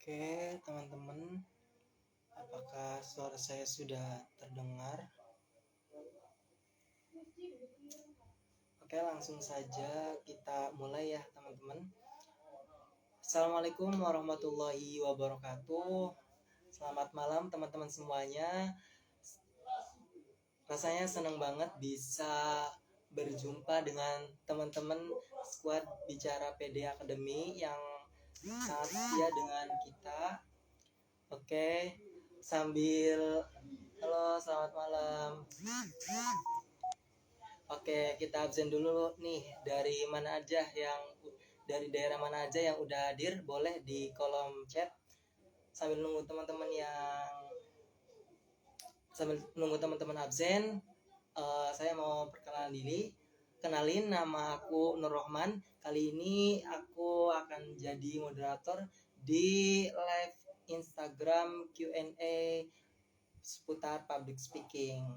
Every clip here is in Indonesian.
Oke, teman-teman, apakah suara saya sudah terdengar? Oke, langsung saja kita mulai ya, teman-teman. Assalamualaikum warahmatullahi wabarakatuh. Selamat malam, teman-teman semuanya. Rasanya senang banget bisa berjumpa dengan teman-teman squad Bicara PD Academy yang sangat setia dengan kita. Oke, sambil halo, selamat malam. Oke, kita absen dulu nih. Dari daerah mana aja yang udah hadir, boleh di kolom chat. Sambil nunggu teman-teman absen, saya mau perkenalan diri. Kenalin, nama aku Nur Rohman. Kali ini aku akan jadi moderator di live Instagram Q&A seputar public speaking.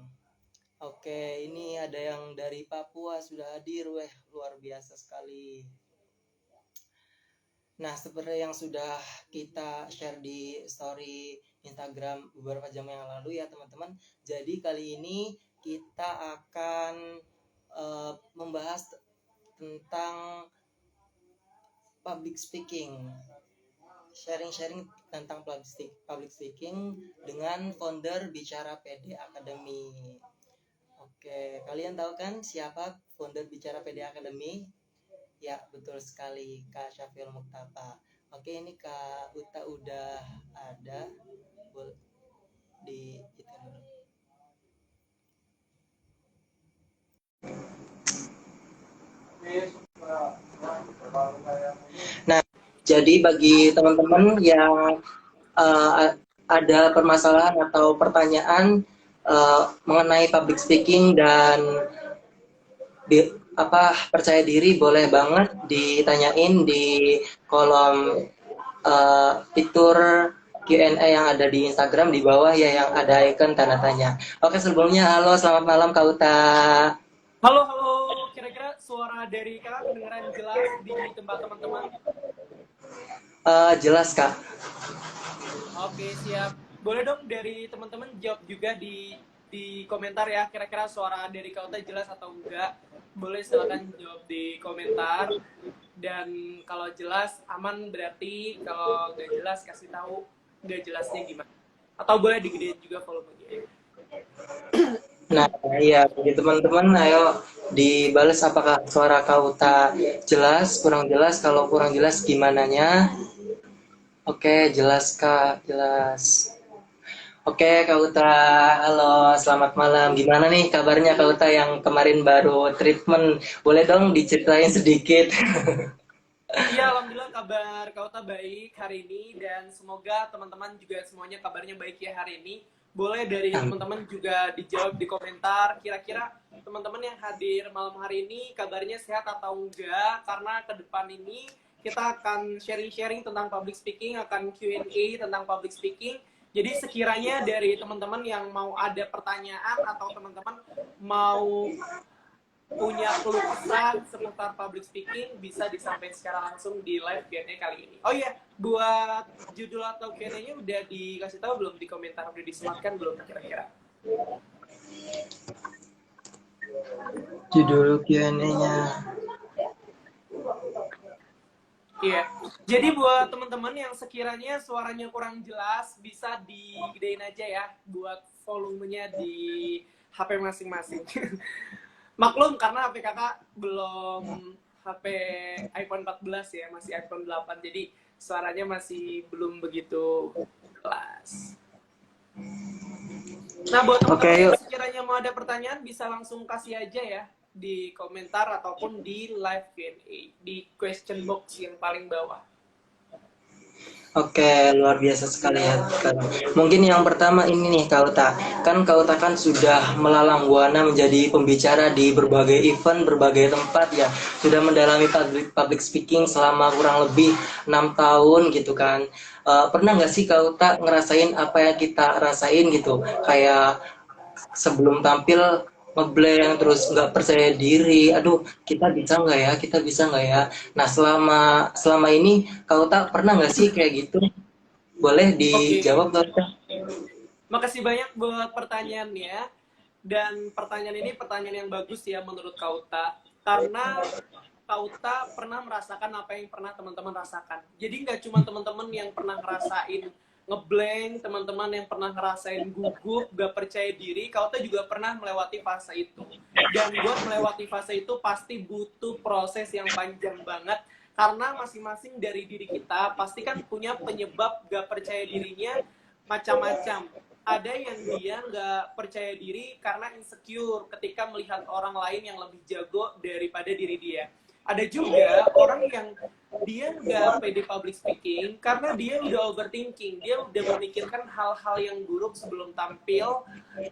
Oke, ini ada yang dari Papua sudah hadir, luar biasa sekali. Nah, seperti yang sudah kita share di story Instagram beberapa jam yang lalu ya teman-teman. Jadi kali ini kita akan membahas tentang public speaking. Sharing tentang public speaking dengan founder Bicara PD Academy. Oke, kalian tahu kan siapa founder Bicara PD Academy? Ya, betul sekali, Kak Syafil Muktapa. Oke, ini Kak Uta udah ada. Boleh di itu dulu. Nah, jadi bagi teman-teman yang ada permasalahan atau pertanyaan mengenai public speaking dan percaya diri, boleh banget ditanyain di kolom fitur Q&A yang ada di Instagram di bawah ya, yang ada icon tanda tanya. Oke, sebelumnya halo, selamat malam Kak Uta. Halo, kira-kira suara dari Kakak kedengaran jelas di tempat teman-teman? Jelas Kak. Oke, siap. Boleh dong dari teman-teman jawab juga di komentar ya, kira-kira suara dari Kak Uta jelas atau enggak. Boleh silakan jawab di komentar. Dan kalau jelas aman, berarti kalau nggak jelas kasih tahu nggak jelasnya gimana. Atau boleh digedein juga volumenya. Nah, iya bagi teman-teman, ayo dibales apakah suara Kak Uta jelas, kurang jelas. Kalau kurang jelas gimananya? Oke, jelas Kak, jelas. Oke, Kak Uta, halo, selamat malam. Gimana nih kabarnya Kak Uta yang kemarin baru treatment? Boleh dong diceritain sedikit? Iya, alhamdulillah kabar Kak Uta baik hari ini, dan semoga teman-teman juga semuanya kabarnya baik ya hari ini. Boleh dari teman-teman juga dijawab di komentar, kira-kira teman-teman yang hadir malam hari ini kabarnya sehat atau enggak, karena ke depan ini kita akan sharing-sharing tentang public speaking, akan Q&A tentang public speaking. Jadi sekiranya dari teman-teman yang mau ada pertanyaan atau teman-teman mau punya keluh kesah seputar public speaking, bisa disampaikan secara langsung di live Q&A kali ini. Oh iya, buat judul atau Q&A-nya udah dikasih tahu belum di komentar? Udah disematkan belum kira-kira? Judul Q&A-nya. Iya. Jadi buat teman-teman yang sekiranya suaranya kurang jelas, bisa digedein aja ya buat volumenya di HP masing-masing. Maklum karena HP kakak belum HP iPhone 14 ya, masih iPhone 8. Jadi suaranya masih belum begitu jelas. Nah, buat teman-teman yang sekiranya mau ada pertanyaan, bisa langsung kasih aja ya di komentar ataupun di live Q&A, di question box yang paling bawah. Oke, luar biasa sekali ya. Mungkin yang pertama ini nih Kak Uta. Kan Kak Uta kan sudah melalang buana menjadi pembicara di berbagai event, berbagai tempat ya. Sudah mendalami public speaking selama kurang lebih 6 tahun gitu kan. Pernah nggak sih Kak Uta ngerasain apa yang kita rasain gitu? Kayak sebelum tampil ngeblank, terus nggak percaya diri, aduh kita bisa nggak ya. Nah selama ini kau tak pernah nggak sih kayak gitu? Boleh Oke, dijawab Kauta? makasih banyak buat pertanyaannya. Dan pertanyaan ini pertanyaan yang bagus ya menurut Kauta. Karena Kauta pernah merasakan apa yang pernah teman-teman rasakan. Jadi nggak cuma teman-teman yang pernah ngerasain ngeblank, teman-teman yang pernah ngerasain gugup, gak percaya diri, Kauta juga pernah melewati fase itu. Dan buat melewati fase itu pasti butuh proses yang panjang banget. Karena masing-masing dari diri kita pasti kan punya penyebab gak percaya dirinya macam-macam. Ada yang dia nggak percaya diri karena insecure ketika melihat orang lain yang lebih jago daripada diri dia. Ada juga orang yang dia nggak pede public speaking karena dia udah overthinking, dia udah memikirkan hal-hal yang buruk sebelum tampil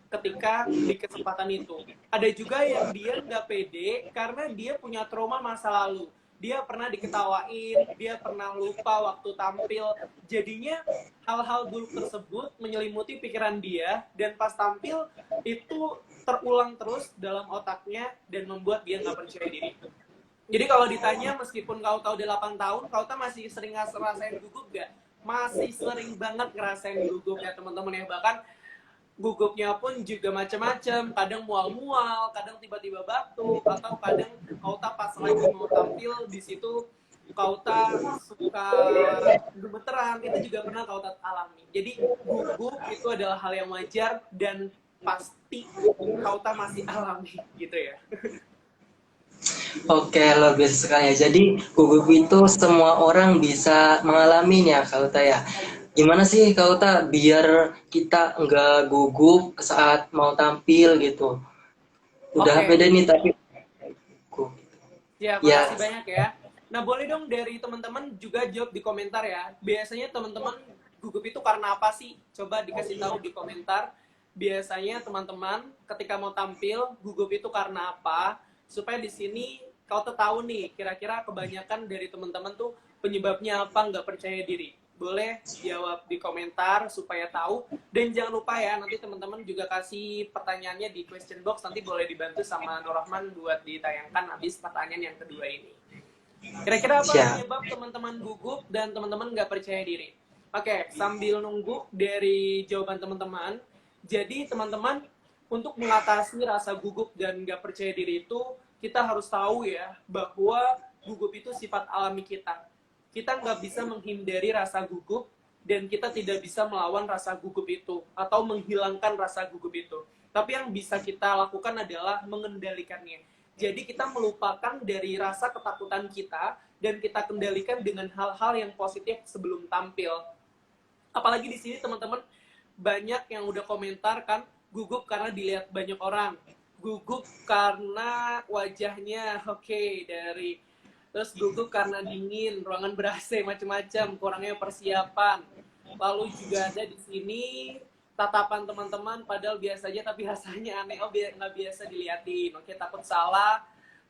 ketika di kesempatan itu. Ada juga yang dia nggak pede karena dia punya trauma masa lalu. Dia pernah diketawain, dia pernah lupa waktu tampil. Jadinya hal-hal buruk tersebut menyelimuti pikiran dia dan pas tampil itu terulang terus dalam otaknya dan membuat dia nggak percaya diri. Jadi kalau ditanya meskipun kau tahu 8 tahun, kau tahu masih sering ngerasain gugup gak? Masih sering banget ngerasain gugup ya teman-teman ya. Bahkan gugupnya pun juga macam-macam. Kadang mual-mual, kadang tiba-tiba batuk, atau kadang kau tahu pas lagi mau tampil di situ Kauta suka gemeteran, itu juga pernah Kauta alami. Jadi gugup itu adalah hal yang wajar dan pasti Kauta masih alami gitu ya. Oke, luar biasa sekali ya. Jadi gugup itu semua orang bisa mengalaminya, Kauta ya. Gimana sih Kauta biar kita nggak gugup saat mau tampil gitu? Udah Oke, pede nih tapi gugup. ya Ya, makasih banyak ya. Nah boleh dong dari teman-teman juga jawab di komentar ya. Biasanya teman-teman gugup itu karena apa sih? Coba dikasih tahu di komentar. Biasanya teman-teman ketika mau tampil gugup itu karena apa? Supaya di sini kau tuh tahu nih kira-kira kebanyakan dari teman-teman tuh penyebabnya apa nggak percaya diri. Boleh jawab di komentar supaya tahu. Dan jangan lupa ya nanti teman-teman juga kasih pertanyaannya di question box. Nanti boleh dibantu sama Nur Rahman buat ditayangkan habis pertanyaan yang kedua ini. Kira-kira apa siap. penyebab teman-teman gugup dan teman-teman nggak percaya diri? Oke, sambil nunggu dari jawaban teman-teman, jadi teman-teman untuk mengatasi rasa gugup dan nggak percaya diri itu, kita harus tahu ya bahwa gugup itu sifat alami kita. Kita nggak bisa menghindari rasa gugup dan kita tidak bisa melawan rasa gugup itu atau menghilangkan rasa gugup itu. Tapi yang bisa kita lakukan adalah mengendalikannya. Jadi kita melupakan dari rasa ketakutan kita dan kita kendalikan dengan hal-hal yang positif sebelum tampil. Apalagi di sini teman-teman banyak yang udah komentar kan gugup karena dilihat banyak orang, gugup karena wajahnya oke dari, terus gugup karena dingin, ruangan ber-AC macam-macam, kurangnya persiapan. Lalu juga ada di sini tatapan teman-teman padahal biasa aja tapi rasanya aneh, oh nggak biasa diliatin, oke takut salah,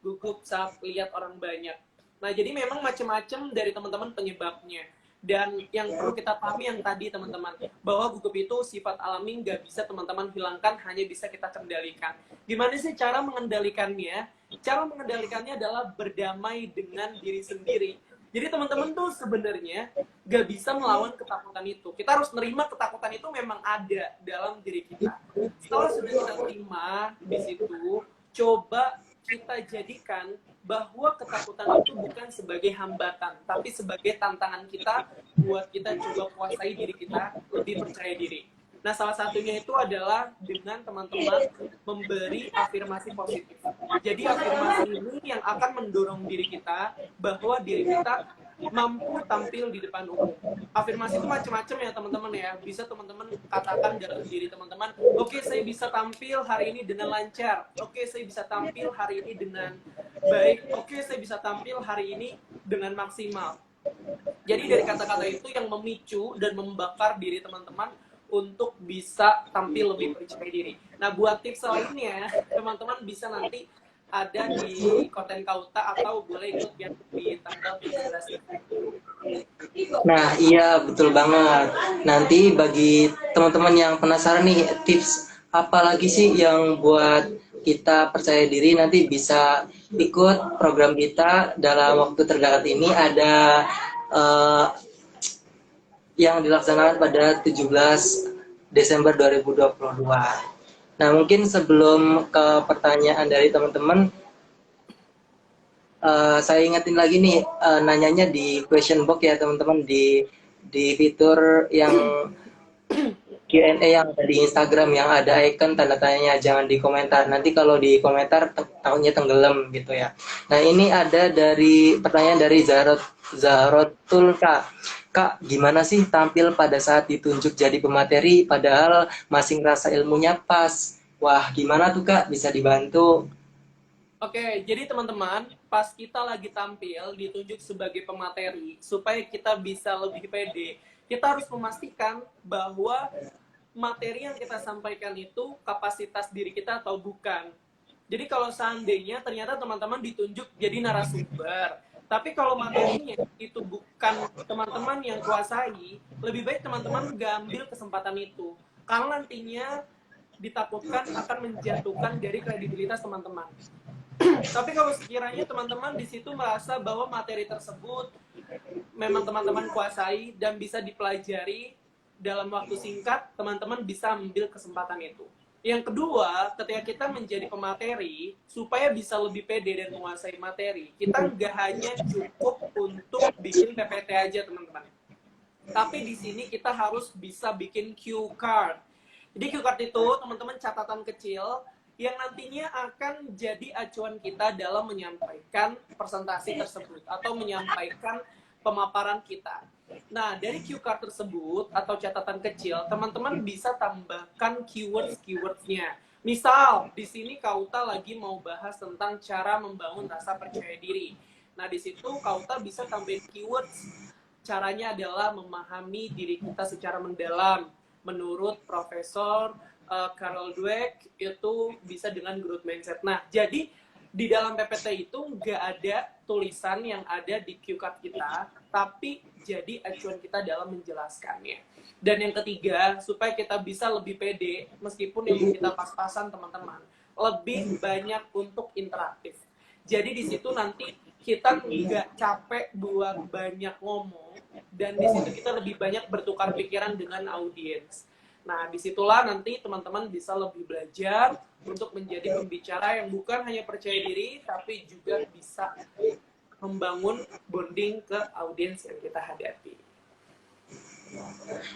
gugup saat lihat orang banyak. Nah jadi memang macam-macam dari teman-teman penyebabnya. Dan yang perlu kita pahami yang tadi teman-teman, bahwa gugup itu sifat alami, nggak bisa teman-teman hilangkan, hanya bisa kita kendalikan. Gimana sih cara mengendalikannya? Cara mengendalikannya adalah berdamai dengan diri sendiri. Jadi teman-teman tuh sebenarnya gak bisa melawan ketakutan itu. Kita harus nerima ketakutan itu memang ada dalam diri kita. Setelah sudah kita terima di situ, coba kita jadikan bahwa ketakutan itu bukan sebagai hambatan, tapi sebagai tantangan kita buat kita coba kuasai diri kita, lebih percaya diri. Nah, salah satunya itu adalah dengan teman-teman memberi afirmasi positif. Jadi afirmasi ini yang akan mendorong diri kita bahwa diri kita mampu tampil di depan umum. Afirmasi itu macam-macam ya teman-teman ya. Bisa teman-teman katakan dalam diri teman-teman, oke, saya bisa tampil hari ini dengan lancar. Oke, saya bisa tampil hari ini dengan baik. Oke, saya bisa tampil hari ini dengan maksimal. Jadi dari kata-kata itu yang memicu dan membakar diri teman-teman untuk bisa tampil lebih percaya diri. Nah, buat tips lainnya, teman-teman bisa nanti ada di konten Kauta atau boleh ikut yang di tanggal 13. Nah, iya betul banget. Nanti bagi teman-teman yang penasaran nih tips apa lagi sih yang buat kita percaya diri, nanti bisa ikut program kita dalam waktu terdekat ini. Ada yang dilaksanakan pada 17 Desember 2022. Nah, mungkin sebelum ke pertanyaan dari teman-teman, saya ingetin lagi nih, nanyanya di question box ya teman-teman, di fitur yang Q&A yang ada di Instagram yang ada icon tanda tanya, jangan di komentar. Nanti kalau di komentar takutnya tenggelam gitu ya. Nah, ini ada dari pertanyaan dari Zarotul Kak. Kak, gimana sih tampil pada saat ditunjuk jadi pemateri padahal masih ngerasa ilmunya pas? Wah, gimana tuh Kak? Bisa dibantu? Oke, jadi teman-teman, pas kita lagi tampil, ditunjuk sebagai pemateri, supaya kita bisa lebih pede, kita harus memastikan bahwa materi yang kita sampaikan itu kapasitas diri kita atau bukan. Jadi kalau seandainya ternyata teman-teman ditunjuk jadi narasumber, tapi kalau materinya itu bukan teman-teman yang kuasai, lebih baik teman-teman nggak ambil kesempatan itu. Karena nantinya ditakutkan akan menjatuhkan dari kredibilitas teman-teman. Tapi kalau sekiranya teman-teman di situ merasa bahwa materi tersebut memang teman-teman kuasai dan bisa dipelajari dalam waktu singkat, teman-teman bisa ambil kesempatan itu. Yang kedua, ketika kita menjadi pemateri, supaya bisa lebih pede dan menguasai materi, kita nggak hanya cukup untuk bikin PPT aja, teman-teman. Tapi di sini kita harus bisa bikin cue card. Jadi cue card itu, teman-teman, catatan kecil yang nantinya akan jadi acuan kita dalam menyampaikan presentasi tersebut atau menyampaikan pemaparan kita. Nah, dari cue card tersebut atau catatan kecil, teman-teman bisa tambahkan keywords-keywordsnya. Misal, di sini Kauta lagi mau bahas tentang cara membangun rasa percaya diri. Nah, di situ Kauta bisa tambahin keywords. Caranya adalah memahami diri kita secara mendalam. Menurut Profesor Carol Dweck itu bisa dengan growth mindset. Nah, jadi di dalam PPT itu nggak ada tulisan yang ada di cue card kita, tapi jadi acuan kita dalam menjelaskannya. Dan yang ketiga, supaya kita bisa lebih pede, meskipun ilmu kita pas-pasan teman-teman, lebih banyak untuk interaktif. Jadi di situ nanti kita nggak capek buat banyak ngomong, dan di situ kita lebih banyak bertukar pikiran dengan audiens. Nah, disitulah nanti teman-teman bisa lebih belajar untuk menjadi pembicara yang bukan hanya percaya diri, tapi juga bisa membangun bonding ke audiens yang kita hadapi.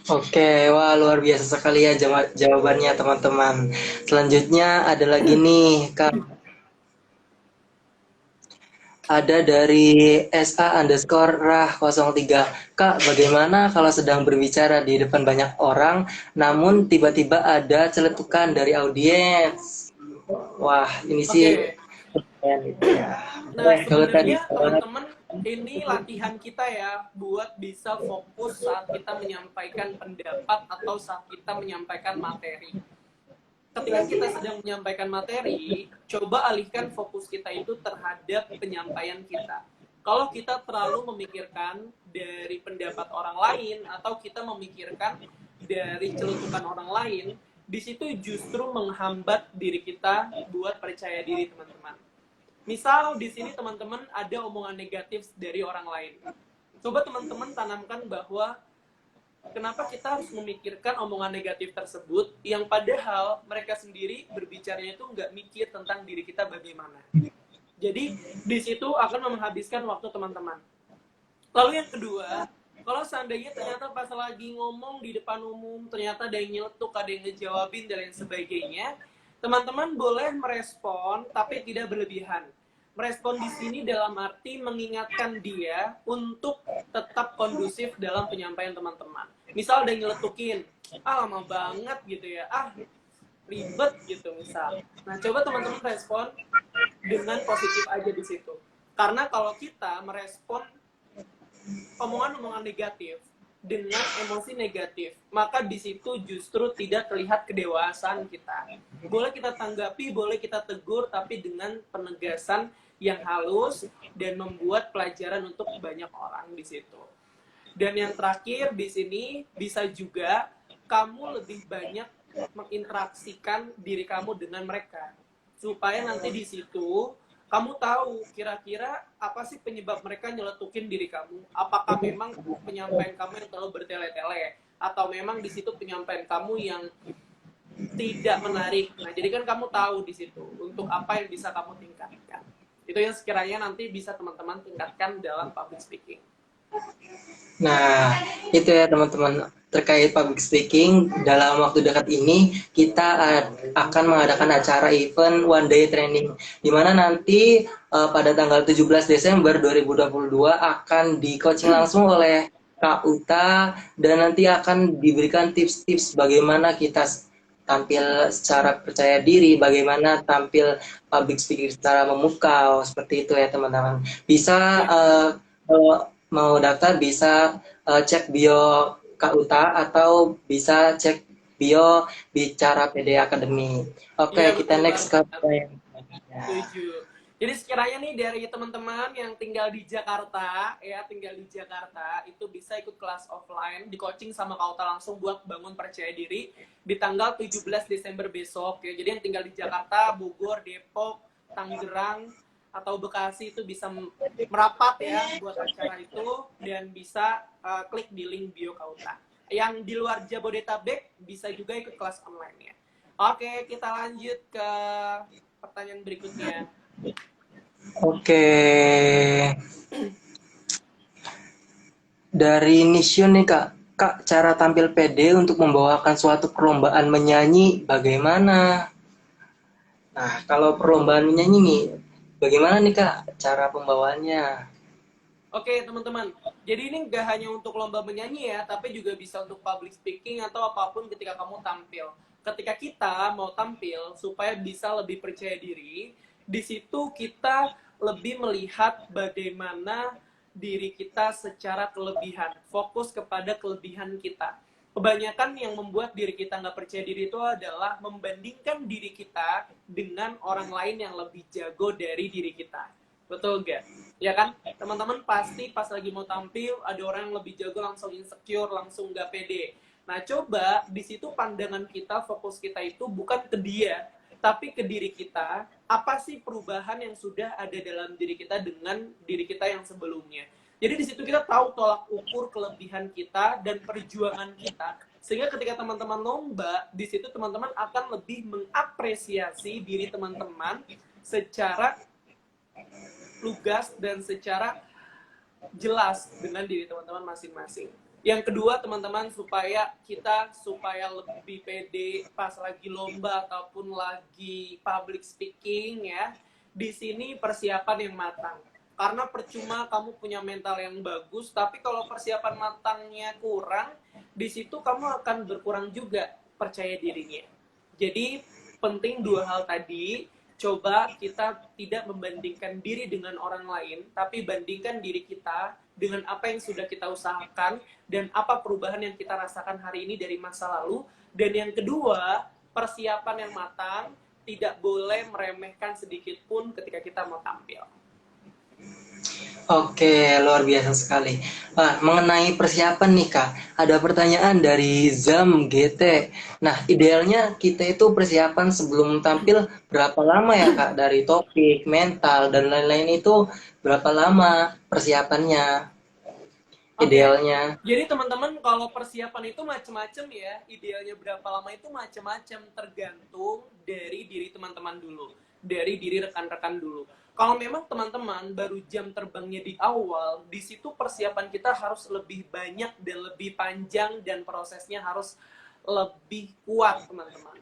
Oke, wah luar biasa sekali ya jawabannya teman-teman. Selanjutnya ada lagi nih, Kak. Ada dari SA_Rah03. Kak, bagaimana kalau sedang berbicara di depan banyak orang, namun tiba-tiba ada celetukan dari audiens? Wah, ini sih Oke, gitu ya. nah Kalau tadi sebenarnya teman-teman ini latihan kita ya buat bisa fokus saat kita menyampaikan pendapat atau saat kita menyampaikan materi. Ketika kita sedang menyampaikan materi, coba alihkan fokus kita itu terhadap penyampaian kita. Kalau kita terlalu memikirkan dari pendapat orang lain atau kita memikirkan dari celutukan orang lain, di situ justru menghambat diri kita buat percaya diri, teman-teman. Misal di sini teman-teman ada omongan negatif dari orang lain. Coba teman-teman tanamkan bahwa kenapa kita harus memikirkan omongan negatif tersebut yang padahal mereka sendiri berbicaranya itu nggak mikir tentang diri kita bagaimana. Jadi di situ akan menghabiskan waktu teman-teman. Lalu yang kedua, kalau seandainya ternyata pas lagi ngomong di depan umum, ternyata ada yang nyeletuk, ada yang ngejawabin, dan lain sebagainya, teman-teman boleh merespon, tapi tidak berlebihan. Merespon di sini dalam arti mengingatkan dia untuk tetap kondusif dalam penyampaian teman-teman. Misal ada yang nyeletukin, lama banget gitu ya, ribet gitu misal. Nah, coba teman-teman respon dengan positif aja di situ. Karena kalau kita merespon omongan-omongan negatif dengan emosi negatif, maka di situ justru tidak terlihat kedewasaan kita. Boleh kita tanggapi, boleh kita tegur, tapi dengan penegasan yang halus dan membuat pelajaran untuk banyak orang di situ. Dan yang terakhir di sini bisa juga kamu lebih banyak menginteraksikan diri kamu dengan mereka, supaya nanti di situ Kamu tahu kira-kira apa sih penyebab mereka nyeletukin diri kamu? Apakah memang penyampaian kamu yang terlalu bertele-tele, atau memang di situ penyampaian kamu yang tidak menarik? Nah, jadi kan kamu tahu di situ untuk apa yang bisa kamu tingkatkan. Itu yang sekiranya nanti bisa teman-teman tingkatkan dalam public speaking. Nah, itu ya teman-teman, terkait public speaking. Dalam waktu dekat ini kita akan mengadakan acara event one day training, di mana nanti pada tanggal 17 Desember 2022 akan di coaching langsung oleh Kak Uta, dan nanti akan diberikan tips-tips bagaimana kita tampil secara percaya diri, bagaimana tampil public speaking secara memukau, seperti itu ya teman-teman. Bisa mau daftar bisa cek bio Kak Uta, atau bisa cek bio Bicara PD Academy. Oke, Iya, kita betul next ke banget. yang Setuju. Jadi sekiranya nih dari teman-teman yang tinggal di Jakarta, ya tinggal di Jakarta, itu bisa ikut kelas offline, di coaching sama Kauta langsung buat bangun percaya diri di tanggal 17 Desember besok. Ya. Jadi yang tinggal di Jakarta, Bogor, Depok, Tangerang, atau Bekasi itu bisa merapat ya buat acara itu, dan bisa klik di link bio Kauta. Yang di luar Jabodetabek bisa juga ikut kelas online ya. Oke, kita lanjut ke pertanyaan berikutnya. Oke. Dari Nishun nih Kak. Kak, cara tampil PD untuk membawakan suatu perlombaan menyanyi bagaimana? Nah, kalau perlombaan menyanyi nih, bagaimana nih Kak cara pembawaannya? Oke, teman-teman. Jadi ini nggak hanya untuk lomba menyanyi ya, tapi juga bisa untuk public speaking atau apapun ketika kamu tampil. Ketika kita mau tampil supaya bisa lebih percaya diri, di situ kita lebih melihat bagaimana diri kita secara kelebihan. Fokus kepada kelebihan kita. Kebanyakan yang membuat diri kita nggak percaya diri itu adalah membandingkan diri kita dengan orang lain yang lebih jago dari diri kita. Betul nggak? Ya kan? Teman-teman pasti pas lagi mau tampil, ada orang yang lebih jago langsung insecure, langsung nggak pede. Nah, coba di situ pandangan kita, fokus kita itu bukan ke dia, tapi ke diri kita. Apa sih perubahan yang sudah ada dalam diri kita dengan diri kita yang sebelumnya? Jadi di situ kita tahu tolak ukur kelebihan kita dan perjuangan kita. Sehingga ketika teman-teman lomba, di situ teman-teman akan lebih mengapresiasi diri teman-teman secara lugas dan secara jelas dengan diri teman-teman masing-masing. Yang kedua, teman-teman, supaya lebih pede pas lagi lomba ataupun lagi public speaking ya. Di sini persiapan yang matang. Karena percuma kamu punya mental yang bagus, tapi kalau persiapan matangnya kurang, di situ kamu akan berkurang juga percaya dirinya. Jadi penting dua hal tadi. Coba kita tidak membandingkan diri dengan orang lain, tapi bandingkan diri kita dengan apa yang sudah kita usahakan dan apa perubahan yang kita rasakan hari ini dari masa lalu. Dan yang kedua, persiapan yang matang, tidak boleh meremehkan sedikit pun ketika kita mau tampil. Oke, luar biasa sekali. Nah, mengenai persiapan nih Kak, ada pertanyaan dari Zam GT. Nah, idealnya kita itu persiapan sebelum tampil berapa lama ya Kak? Dari topik, mental, dan lain-lain itu berapa lama persiapannya? Oke, Idealnya. jadi teman-teman kalau persiapan itu macam-macam ya, idealnya berapa lama itu macam-macam, tergantung dari diri teman-teman dulu, dari diri rekan-rekan dulu. Kalau memang teman-teman baru jam terbangnya di awal, di situ persiapan kita harus lebih banyak dan lebih panjang dan prosesnya harus lebih kuat, teman-teman.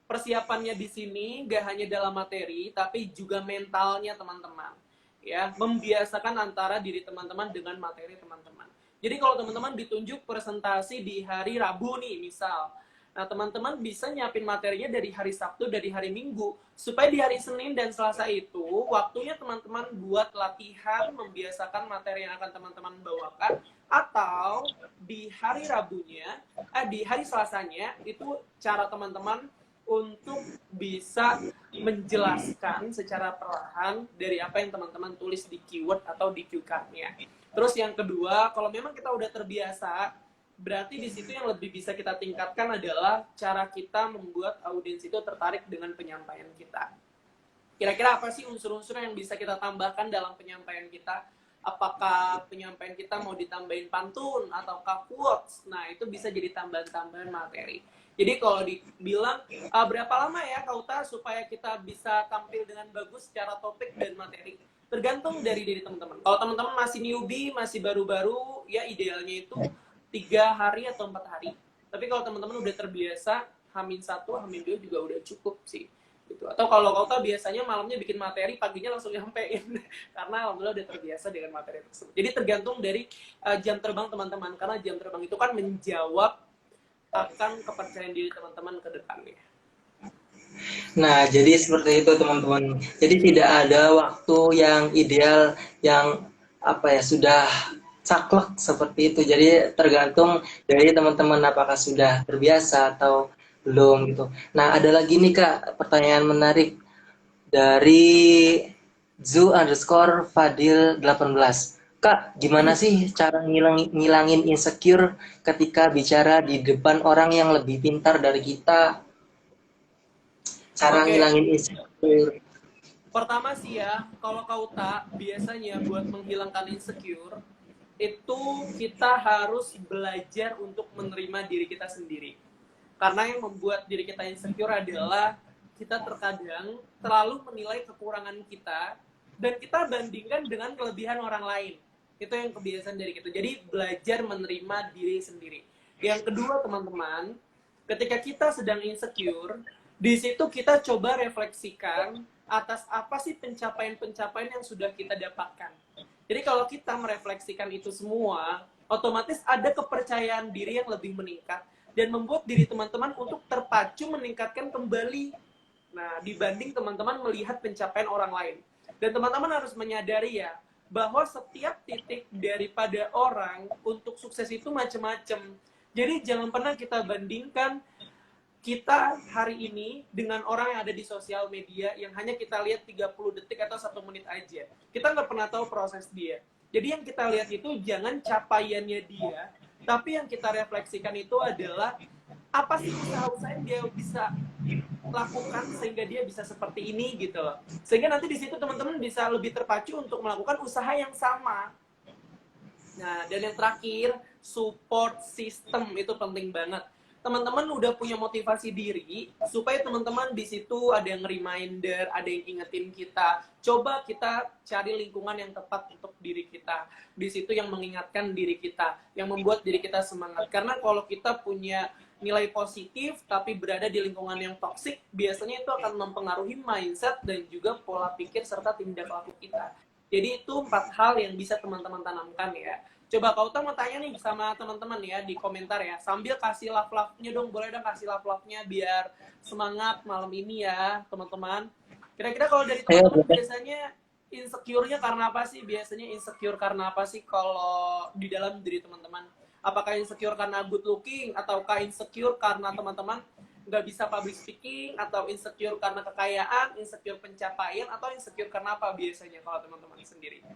Persiapannya di sini gak hanya dalam materi, tapi juga mentalnya teman-teman. Ya, membiasakan antara diri teman-teman dengan materi teman-teman. Jadi kalau teman-teman ditunjuk presentasi di hari Rabu nih, misal. Nah, teman-teman bisa nyiapin materinya dari hari Sabtu, dari hari Minggu. Supaya di hari Senin dan Selasa itu, waktunya teman-teman buat latihan, membiasakan materi yang akan teman-teman bawakan. Atau di hari Rabunya, di hari Selasanya, itu cara teman-teman untuk bisa menjelaskan secara perlahan dari apa yang teman-teman tulis di keyword atau di cue card-nya. Terus yang kedua, kalau memang kita udah terbiasa, berarti di situ yang lebih bisa kita tingkatkan adalah cara kita membuat audiens itu tertarik dengan penyampaian kita. Kira-kira apa sih unsur-unsur yang bisa kita tambahkan dalam penyampaian kita? Apakah penyampaian kita mau ditambahin pantun ataukah quotes? Nah, itu bisa jadi tambahan-tambahan materi. Jadi kalau dibilang berapa lama ya Kauta supaya kita bisa tampil dengan bagus secara topik dan materi? Tergantung dari diri teman-teman. Kalau teman-teman masih newbie, masih baru-baru, ya idealnya itu 3 hari atau 4 hari. Tapi kalau teman-teman udah terbiasa, H-1, H-2 juga udah cukup sih. Gitu. Atau kalau Kauta biasanya malamnya bikin materi, paginya langsung nyampein. Karena alhamdulillah udah terbiasa dengan materi tersebut. Jadi tergantung dari jam terbang teman-teman. Karena jam terbang itu kan menjawab akan kepercayaan diri teman-teman ke depannya. Nah, jadi seperti itu teman-teman. Jadi tidak ada waktu yang ideal yang apa ya sudah saklek seperti itu. Jadi tergantung dari teman-teman apakah sudah terbiasa atau belum gitu. Nah, ada lagi nih Kak pertanyaan menarik dari Zu_Fadil 18. Kak, gimana sih cara ngilangin insecure ketika bicara di depan orang yang lebih pintar dari kita? Cara Oke, ngilangin insecure. pertama sih ya, kalau Kauta biasanya buat menghilangkan insecure, itu kita harus belajar untuk menerima diri kita sendiri. Karena yang membuat diri kita insecure adalah kita terkadang terlalu menilai kekurangan kita dan kita bandingkan dengan kelebihan orang lain. Itu yang kebiasaan dari kita. Jadi belajar menerima diri sendiri. Yang kedua teman-teman, ketika kita sedang insecure, di situ kita coba refleksikan atas apa sih pencapaian-pencapaian yang sudah kita dapatkan. Jadi kalau kita merefleksikan itu semua, otomatis ada kepercayaan diri yang lebih meningkat dan membuat diri teman-teman untuk terpacu meningkatkan kembali. Nah, dibanding teman-teman melihat pencapaian orang lain. Dan teman-teman harus menyadari ya, bahwa setiap titik daripada orang untuk sukses itu macam-macam. Jadi jangan pernah kita bandingkan kita hari ini dengan orang yang ada di sosial media yang hanya kita lihat 30 detik atau 1 menit aja. Kita nggak pernah tahu proses dia. Jadi yang kita lihat itu jangan capaiannya dia, tapi yang kita refleksikan itu adalah apa sih usaha-usaha yang dia bisa lakukan sehingga dia bisa seperti ini gitu loh. Sehingga nanti di situ teman-teman bisa lebih terpacu untuk melakukan usaha yang sama. Nah, dan yang terakhir, support system itu penting banget. Teman-teman udah punya motivasi diri supaya teman-teman di situ ada yang reminder, ada yang ingetin kita. Coba kita cari lingkungan yang tepat untuk diri kita. Di situ yang mengingatkan diri kita, yang membuat diri kita semangat. Karena kalau kita punya nilai positif tapi berada di lingkungan yang toksik, biasanya itu akan mempengaruhi mindset dan juga pola pikir serta tindak laku kita. Jadi itu 4 hal yang bisa teman-teman tanamkan ya. Coba Kauta mau tanya nih sama teman-teman ya di komentar ya. Sambil kasih love-love-nya dong, boleh dong kasih love-love-nya biar semangat malam ini ya, teman-teman. Kira-kira kalau dari teman-teman biasanya insecure-nya karena apa sih? Biasanya insecure karena apa sih kalau di dalam diri teman-teman? Apakah insecure karena good looking ataukah insecure karena teman-teman nggak bisa public speaking atau insecure karena kekayaan, insecure pencapaian atau insecure karena apa biasanya kalau teman-teman sendiri?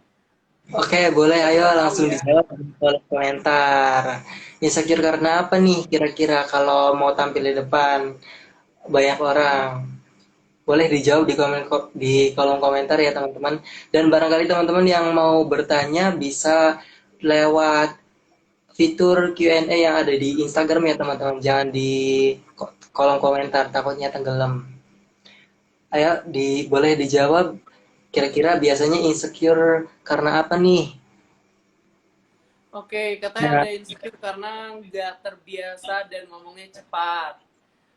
Oke, boleh. Ayo Kita tahu langsung ya. dijawab di kolom komentar. Insecure karena apa nih kira-kira kalau mau tampil di depan banyak orang? Boleh dijawab di kolom komentar ya teman-teman. Dan barangkali teman-teman yang mau bertanya bisa lewat fitur Q&A yang ada di Instagram ya teman-teman. Jangan di kolom komentar, takutnya tenggelam. Ayo boleh dijawab. Kira-kira biasanya insecure karena apa nih? Oke, katanya Nah, ada insecure karena nggak terbiasa dan ngomongnya cepat.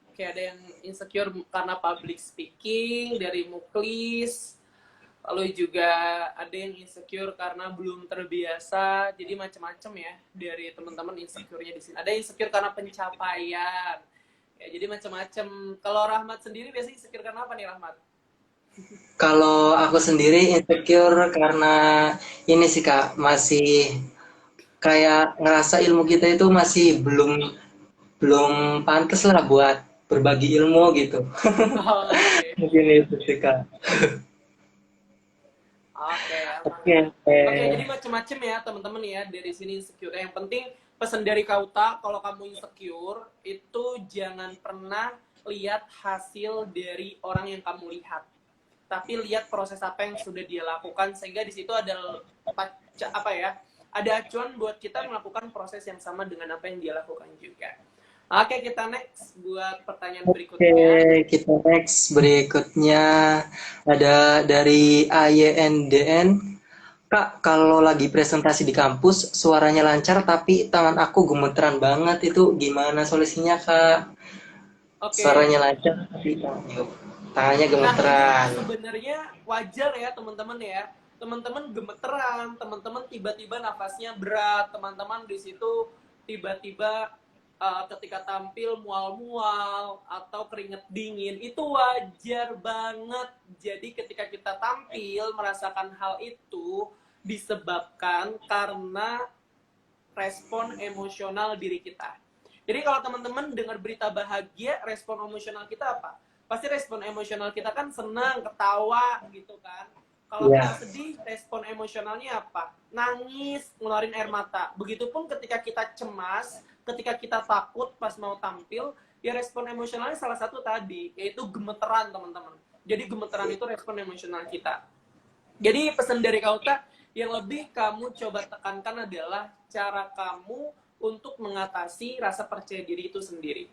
Oke, ada yang insecure karena public speaking dari Muklis. Lalu juga ada yang insecure karena belum terbiasa. Jadi macam-macam ya dari teman-teman insecure-nya di sini. Ada insecure karena pencapaian. Ya, jadi macam-macam. Kalau Rahmat sendiri biasanya insecure karena apa nih Rahmat? kalau aku sendiri insecure karena ini sih Kak, masih kayak ngerasa ilmu kita itu masih belum belum pantas lah buat berbagi ilmu gitu. Oke. Mungkin itu sih Kak. Oke, aman Oke, aman. Oke, jadi macam-macam ya teman-teman ya dari sini insecure. Yang penting pesan dari Kauta, kalau kamu insecure itu jangan pernah lihat hasil dari orang yang kamu lihat. tapi lihat proses apa yang sudah dia lakukan, sehingga di situ ada apa ya, ada acuan buat kita melakukan proses yang sama dengan apa yang dia lakukan juga. Oke, kita next buat pertanyaan Oke, berikutnya. kita next berikutnya ada dari AYNDN. Kak, kalau lagi presentasi di kampus, suaranya lancar tapi tangan aku gemeteran banget. Itu gimana solusinya, Kak? Oke. Suaranya lancar tapi tangannya Nah, ini gemeteran. sebenarnya wajar ya teman-teman ya. Teman-teman gemeteran, teman-teman tiba-tiba nafasnya berat, teman-teman di situ tiba-tiba ketika tampil mual-mual atau keringet dingin, itu wajar banget. Jadi ketika kita tampil merasakan hal itu disebabkan karena respon emosional diri kita. Jadi kalau teman-teman dengar berita bahagia, respon emosional kita apa? Pasti respon emosional kita kan senang, ketawa gitu kan. Kalau kita Ya, sedih, respon emosionalnya apa? Nangis, ngeluarin air mata. Begitupun ketika kita cemas, ketika kita takut pas mau tampil, ya respon emosionalnya salah satu tadi, yaitu gemeteran teman-teman. Jadi gemeteran itu respon emosional kita. Jadi pesan dari Kauta, yang lebih kamu coba tekankan adalah cara kamu untuk mengatasi rasa percaya diri itu sendiri.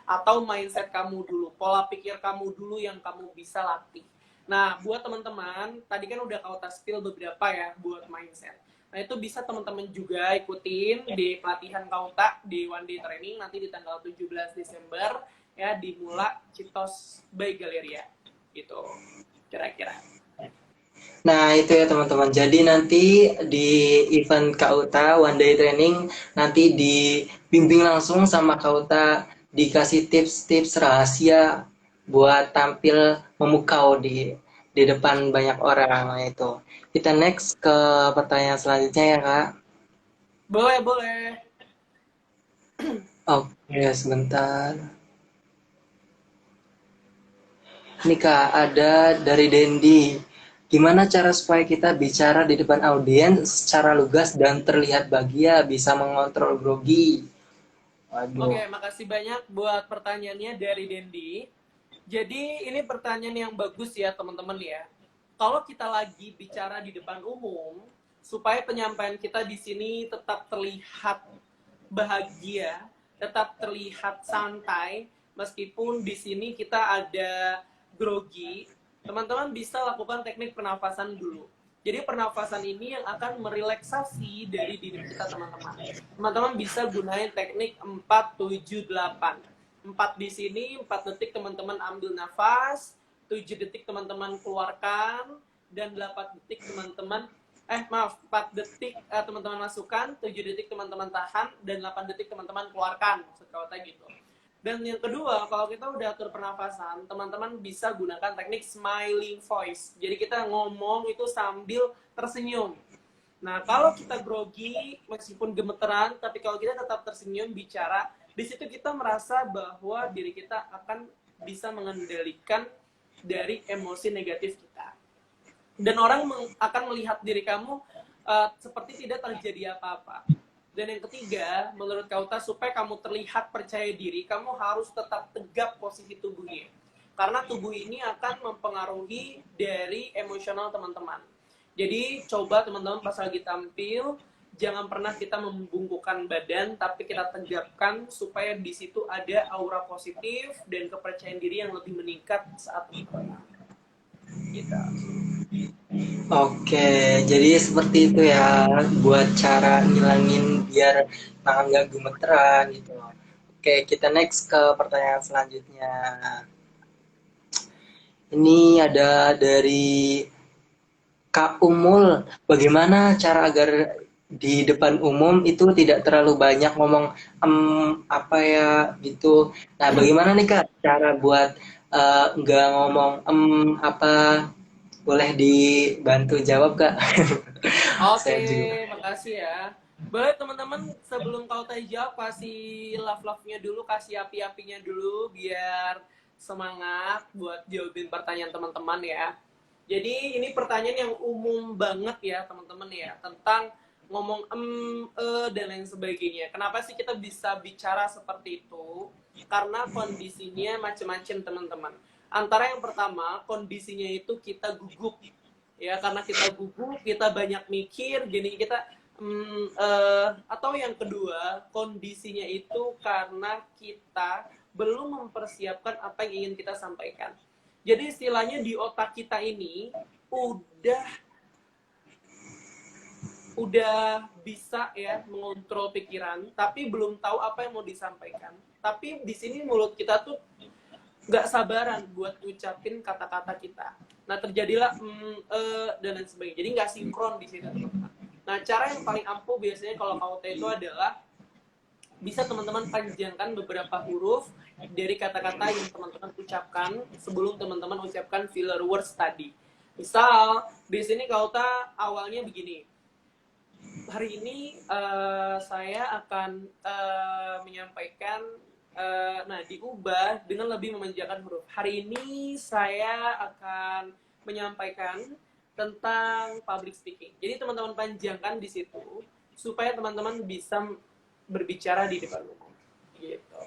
Atau mindset kamu dulu, pola pikir kamu dulu yang kamu bisa latih. Nah, buat teman-teman, tadi kan udah Kauta spill beberapa ya buat mindset. Nah, itu bisa teman-teman juga ikutin di pelatihan Kauta di One Day Training nanti di tanggal 17 Desember ya di Mula Citos by Galeria. Gitu. Kira-kira. nah itu ya teman-teman. Jadi nanti di event KUTA One Day Training nanti dibimbing langsung sama KUTA, dikasih tips-tips rahasia buat tampil memukau di depan banyak orang. Nah, itu. Kita next ke pertanyaan selanjutnya ya Kak. Boleh, boleh. Oke, sebentar. Ini Kak, ada dari Dendi. Gimana cara supaya kita bicara di depan audiens secara lugas dan terlihat bahagia, bisa mengontrol grogi? Oke, Waduh. makasih banyak buat pertanyaannya dari Dendi. Jadi ini pertanyaan yang bagus ya teman-teman ya. Kalau kita lagi bicara di depan umum, supaya penyampaian kita di sini tetap terlihat bahagia, tetap terlihat santai, meskipun di sini kita ada grogi, teman-teman bisa lakukan teknik pernafasan dulu. Jadi pernafasan ini yang akan merelaksasi dari diri kita teman-teman. Teman-teman bisa gunain teknik 4-7-8. 4 di sini, 4 detik teman-teman ambil nafas, 7 detik teman-teman keluarkan, dan 8 detik teman-teman 4 detik teman-teman masukkan, 7 detik teman-teman tahan, dan 8 detik teman-teman keluarkan. Maksud kata gitu. Dan yang kedua, kalau kita udah atur pernafasan, teman-teman bisa gunakan teknik smiling voice. Jadi kita ngomong itu sambil tersenyum. Nah, kalau kita grogi, meskipun gemeteran, tapi kalau kita tetap tersenyum bicara, di situ kita merasa bahwa diri kita akan bisa mengendalikan dari emosi negatif kita. Dan orang akan melihat diri kamu seperti tidak terjadi apa-apa. Dan yang ketiga, menurut Kauta, supaya kamu terlihat percaya diri, kamu harus tetap tegap posisi tubuhnya. Karena tubuh ini akan mempengaruhi dari emosional teman-teman. Jadi coba teman-teman pas lagi tampil, jangan pernah kita membungkukkan badan, tapi kita tegapkan supaya di situ ada aura positif dan kepercayaan diri yang lebih meningkat saat tampil. Gitu. Oke, jadi seperti itu ya buat cara ngilangin biar tangan gak gemeteran gitu. Oke, kita next ke pertanyaan selanjutnya. Ini ada dari Kak Umul, bagaimana cara agar di depan umum itu tidak terlalu banyak ngomong apa ya gitu. Nah, bagaimana nih Kak cara buat nggak ngomong apa? Boleh dibantu jawab Kak? Oke, Saya juga. makasih ya. Boleh teman-teman sebelum kau tanya jawab kasih love-love-nya dulu, kasih api-apinya dulu biar semangat buat jawabin pertanyaan teman-teman ya. Jadi ini pertanyaan yang umum banget ya teman-teman ya tentang ngomong dan lain sebagainya. Kenapa sih kita bisa bicara seperti itu? Karena kondisinya macam-macam teman-teman. Antara yang pertama, kondisinya itu kita gugup. Ya, karena kita gugup, kita banyak mikir, jadi kita atau yang kedua, kondisinya itu karena kita belum mempersiapkan apa yang ingin kita sampaikan. Jadi istilahnya di otak kita ini udah bisa ya mengontrol pikiran, tapi belum tahu apa yang mau disampaikan. Tapi di sini mulut kita tuh nggak sabaran buat ngucapin kata-kata kita. Nah terjadilah dan lain sebagainya. Jadi nggak sinkron di sini teman-teman. Nah cara yang paling ampuh biasanya kalau KOT itu adalah bisa teman-teman panjangkan beberapa huruf dari kata-kata yang teman-teman ucapkan sebelum teman-teman ucapkan filler words tadi. Misal di sini KOTA awalnya begini. Hari ini saya akan menyampaikan, nah diubah dengan lebih memanjakan huruf. Hari ini saya akan menyampaikan tentang public speaking. Jadi teman-teman panjangkan di situ supaya teman-teman bisa berbicara di depan umum. Gitu.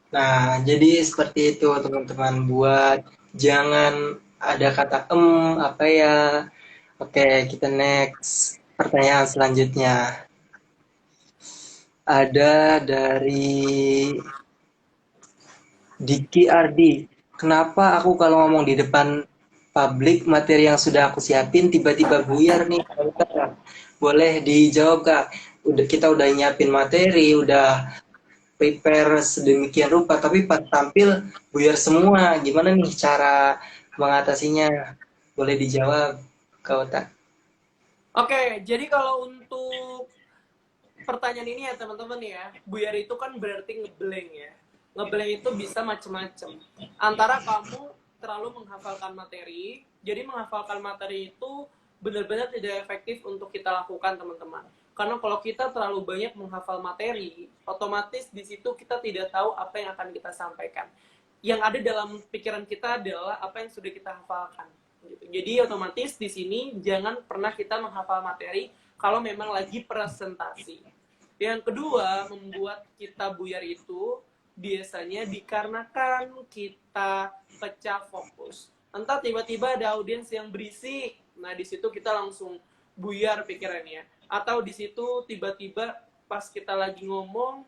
Nah, jadi seperti itu teman-teman, buat jangan ada kata apa ya. Oke, kita next. Pertanyaan selanjutnya. Ada dari Diki Ardi. Kenapa aku kalau ngomong di depan publik materi yang sudah aku siapin tiba-tiba buyar nih? Boleh dijawab Kak. Kita udah nyiapin materi, udah prepare sedemikian rupa, tapi pas tampil buyar semua. Gimana nih cara mengatasinya? Boleh dijawab, Kak Ota? Oke, jadi kalau untuk pertanyaan ini ya teman-teman ya, buyar itu kan berarti ngeblank ya. Ngeblank itu bisa macam-macam. Antara kamu terlalu menghafalkan materi, jadi menghafalkan materi itu benar-benar tidak efektif untuk kita lakukan teman-teman. Karena kalau kita terlalu banyak menghafal materi, otomatis di situ kita tidak tahu apa yang akan kita sampaikan. Yang ada dalam pikiran kita adalah apa yang sudah kita hafalkan. Jadi otomatis di sini jangan pernah kita menghafal materi kalau memang lagi presentasi. Yang kedua, membuat kita buyar itu biasanya dikarenakan kita pecah fokus. Entah tiba-tiba ada audiens yang berisik, nah di situ kita langsung buyar pikirannya. Atau di situ tiba-tiba pas kita lagi ngomong,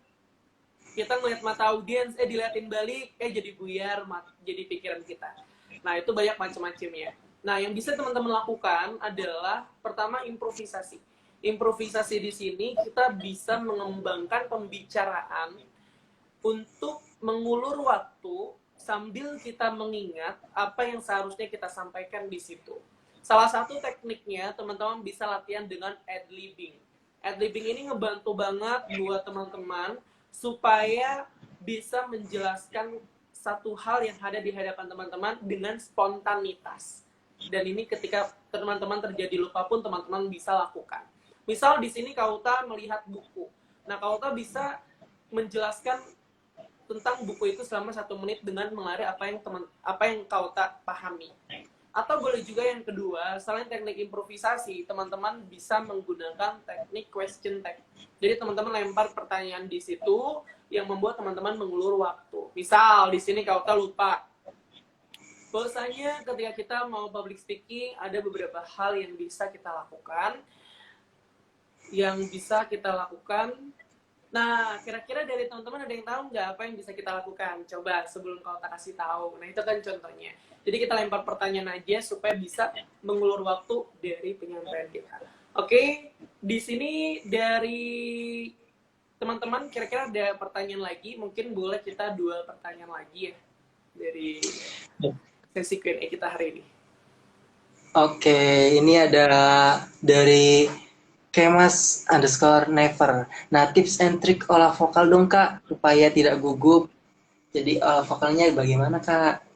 kita ngeliat mata audiens, diliatin balik, jadi buyar, jadi pikiran kita. Nah itu banyak macam-macamnya. Nah yang bisa teman-teman lakukan adalah pertama improvisasi. Improvisasi di sini kita bisa mengembangkan pembicaraan untuk mengulur waktu sambil kita mengingat apa yang seharusnya kita sampaikan di situ. Salah satu tekniknya teman-teman bisa latihan dengan ad-libbing. Ad-libbing ini ngebantu banget buat teman-teman supaya bisa menjelaskan satu hal yang ada di hadapan teman-teman dengan spontanitas. Dan ini ketika teman-teman terjadi lupa pun teman-teman bisa lakukan. Misal di sini Kauta melihat buku. Nah, Kauta bisa menjelaskan tentang buku itu selama 1 menit dengan mengalir apa yang Kauta pahami. Atau boleh juga yang kedua, selain teknik improvisasi, teman-teman bisa menggunakan teknik question tag. Jadi teman-teman lempar pertanyaan di situ yang membuat teman-teman mengulur waktu. Misal di sini Kauta lupa. Bahwasanya ketika kita mau public speaking, ada beberapa hal yang bisa kita lakukan. Nah, kira-kira dari teman-teman ada yang tahu nggak apa yang bisa kita lakukan? Coba sebelum Kauta kasih tahu. Nah, itu kan contohnya. Jadi kita lempar pertanyaan aja supaya bisa mengulur waktu dari penyampaian kita. Oke, di sini dari teman-teman kira-kira ada pertanyaan lagi? Mungkin boleh kita 2 pertanyaan lagi ya dari sesi Q&A kita hari ini. Oke, ini ada dari Kemas_never. Nah, tips and trick olah vokal dong Kak, supaya tidak gugup. Jadi olah vokalnya bagaimana Kak?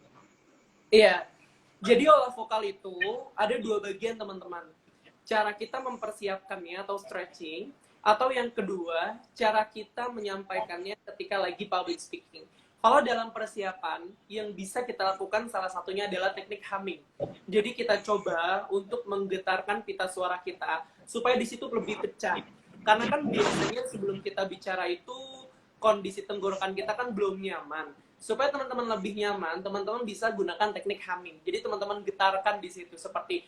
Iya, jadi olah vokal itu ada 2 bagian teman-teman. Cara kita mempersiapkannya atau stretching, atau yang kedua, cara kita menyampaikannya ketika lagi public speaking. Kalau dalam persiapan, yang bisa kita lakukan salah satunya adalah teknik humming. Jadi kita coba untuk menggetarkan pita suara kita, supaya di situ lebih pecah. Karena kan biasanya sebelum kita bicara itu, kondisi tenggorokan kita kan belum nyaman. Supaya teman-teman lebih nyaman, teman-teman bisa gunakan teknik humming. Jadi teman-teman getarkan di situ seperti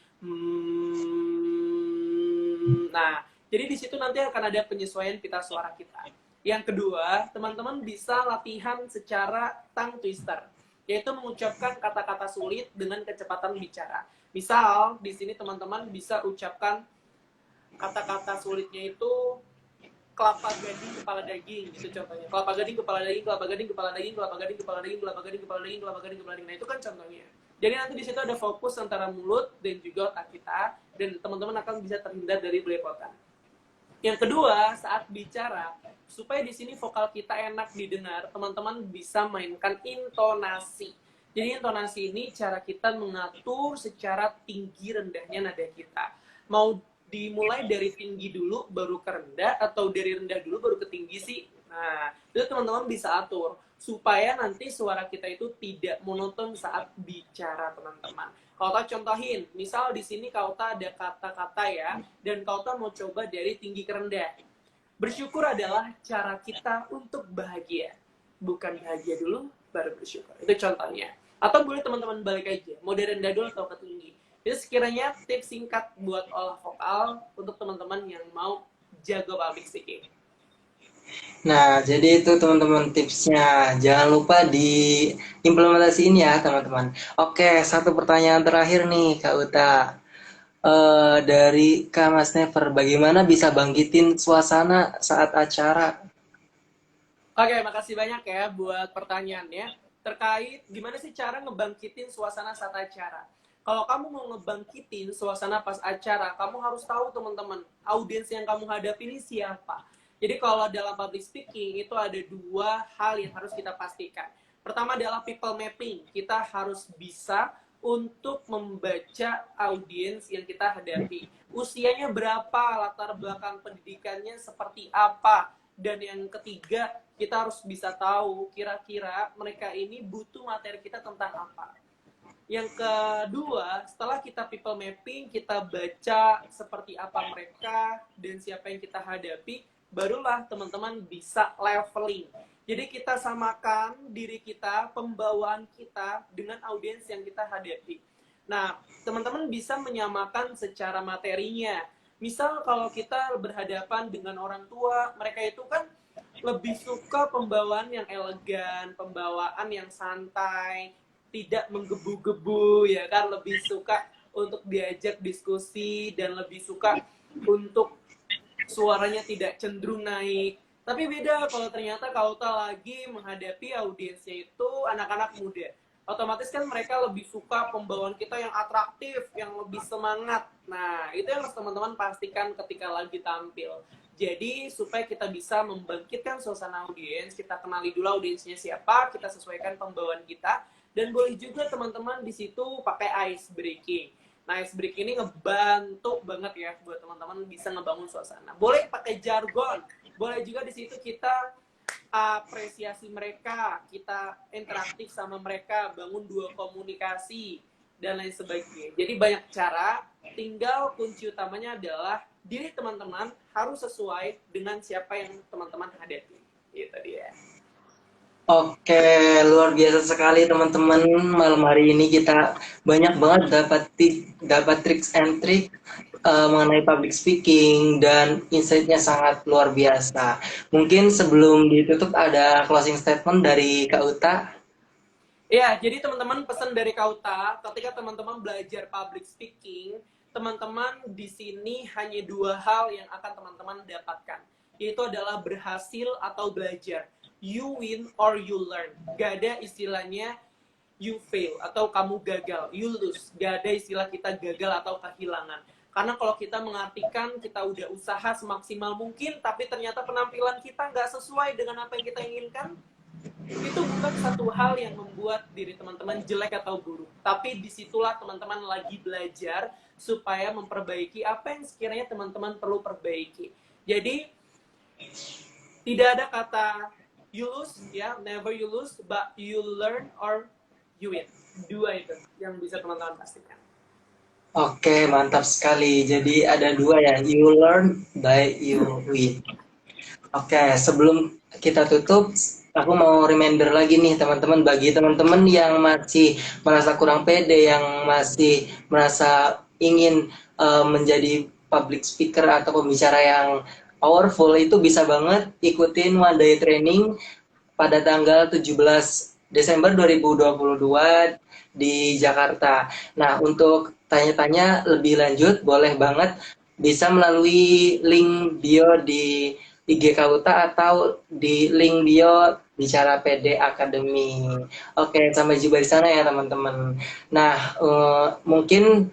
nah, jadi di situ nanti akan ada penyesuaian pita suara kita. Yang kedua, teman-teman bisa latihan secara tongue twister, yaitu mengucapkan kata-kata sulit dengan kecepatan bicara. Misal, di sini teman-teman bisa ucapkan kata-kata sulitnya itu kelapa gading kepala daging, gitu contohnya. Kelapa gading kepala daging, kelapa gading kepala daging, kelapa gading kepala daging, kelapa gading kepala daging, kelapa gading kepala daging. Nah, itu kan contohnya. Jadi nanti di situ ada fokus antara mulut dan juga otak kita, dan teman-teman akan bisa terhindar dari belepotan. Yang kedua, saat bicara, supaya di sini vokal kita enak didengar, teman-teman bisa mainkan intonasi. Jadi intonasi ini cara kita mengatur secara tinggi rendahnya nada kita. Mau dimulai dari tinggi dulu baru ke rendah, atau dari rendah dulu baru ke tinggi sih? Nah, itu teman-teman bisa atur supaya nanti suara kita itu tidak monoton saat bicara, teman-teman. Kauta contohin, misal di sini Kauta ada kata-kata ya, dan Kauta mau coba dari tinggi ke rendah. Bersyukur adalah cara kita untuk bahagia. Bukan bahagia dulu, baru bersyukur. Itu contohnya. Atau boleh teman-teman balik aja, mau dari rendah dulu atau ke tinggi. Itu sekiranya tips singkat buat olah vokal untuk teman-teman yang mau jago public speaking. Nah, jadi itu teman-teman tipsnya. Jangan lupa diimplementasiin ya, teman-teman. Oke, satu pertanyaan terakhir nih, Kak Uta. Dari Kak Mas Never, bagaimana bisa bangkitin suasana saat acara? Oke, makasih banyak ya buat pertanyaannya. Terkait gimana sih cara ngebangkitin suasana saat acara. Kalau kamu mau ngebangkitin suasana pas acara, kamu harus tahu teman-teman, audiens yang kamu hadapi ini siapa. Jadi kalau dalam public speaking itu ada dua hal yang harus kita pastikan. Pertama adalah people mapping. Kita harus bisa untuk membaca audiens yang kita hadapi. Usianya berapa, latar belakang pendidikannya seperti apa. Dan yang ketiga, kita harus bisa tahu kira-kira mereka ini butuh materi kita tentang apa. Yang kedua, setelah kita people mapping, kita baca seperti apa mereka dan siapa yang kita hadapi, barulah teman-teman bisa leveling. Jadi kita samakan diri kita, pembawaan kita dengan audiens yang kita hadapi. Nah, teman-teman bisa menyamakan secara materinya. Misal kalau kita berhadapan dengan orang tua, mereka itu kan lebih suka pembawaan yang elegan, pembawaan yang santai, tidak menggebu-gebu, ya kan, lebih suka untuk diajak diskusi dan lebih suka untuk suaranya tidak cenderung naik. Tapi beda kalau ternyata Kauta lagi menghadapi audiensnya itu anak-anak muda. Otomatis kan mereka lebih suka pembawaan kita yang atraktif, yang lebih semangat. Nah, itu yang harus teman-teman pastikan ketika lagi tampil. Jadi, supaya kita bisa membangkitkan suasana audiens, kita kenali dulu audiensnya siapa, kita sesuaikan pembawaan kita, dan boleh juga teman-teman di situ pakai ice breaking. Nah, ice breaking ini ngebantu banget ya buat teman-teman bisa ngebangun suasana. Boleh pakai jargon, boleh juga di situ kita apresiasi mereka, kita interaktif sama mereka, bangun dua komunikasi, dan lain sebagainya. Jadi banyak cara, tinggal kunci utamanya adalah diri teman-teman harus sesuai dengan siapa yang teman-teman hadapi. Itu dia. Oke, luar biasa sekali teman-teman. Malam hari ini kita banyak banget dapat tricks and trick mengenai public speaking dan insight-nya sangat luar biasa. Mungkin sebelum ditutup ada closing statement dari Kak Uta. Ya, jadi teman-teman pesan dari Kauta, ketika teman-teman belajar public speaking, teman-teman di sini hanya dua hal yang akan teman-teman dapatkan, yaitu adalah berhasil atau belajar. You win or you learn. Gak ada istilahnya you fail atau kamu gagal, you lose. Gak ada istilah kita gagal atau kehilangan. Karena kalau kita mengartikan kita udah usaha semaksimal mungkin, tapi ternyata penampilan kita nggak sesuai dengan apa yang kita inginkan, itu bukan satu hal yang membuat diri teman-teman jelek atau buruk. Tapi disitulah teman-teman lagi belajar supaya memperbaiki apa yang sekiranya teman-teman perlu perbaiki. Jadi, tidak ada kata you lose, ya, never you lose, but you learn or you win. Dua itu yang bisa teman-teman pastikan. Oke, mantap sekali. Jadi ada dua ya, you learn by you win. Oke, sebelum kita tutup, aku mau reminder lagi nih teman-teman, bagi teman-teman yang masih merasa kurang pede, yang masih merasa ingin menjadi public speaker atau pembicara yang powerful, itu bisa banget ikutin One Day Training pada tanggal 17 Desember 2022 di Jakarta. Nah, untuk tanya-tanya lebih lanjut, boleh banget bisa melalui link bio di IG Kauta atau di link bio Bicara PD Academy. Oke, sampai jumpa di sana ya teman-teman. Nah, mungkin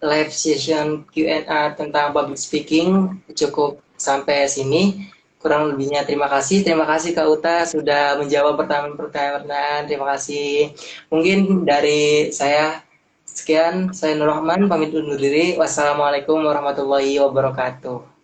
live session Q&A tentang public speaking cukup sampai sini. Kurang lebihnya terima kasih. Terima kasih Kak Uta sudah menjawab pertanyaan-pertanyaan. Terima kasih. Mungkin dari saya sekian. Saya Nur Rahman pamit undur diri. Wassalamualaikum warahmatullahi wabarakatuh.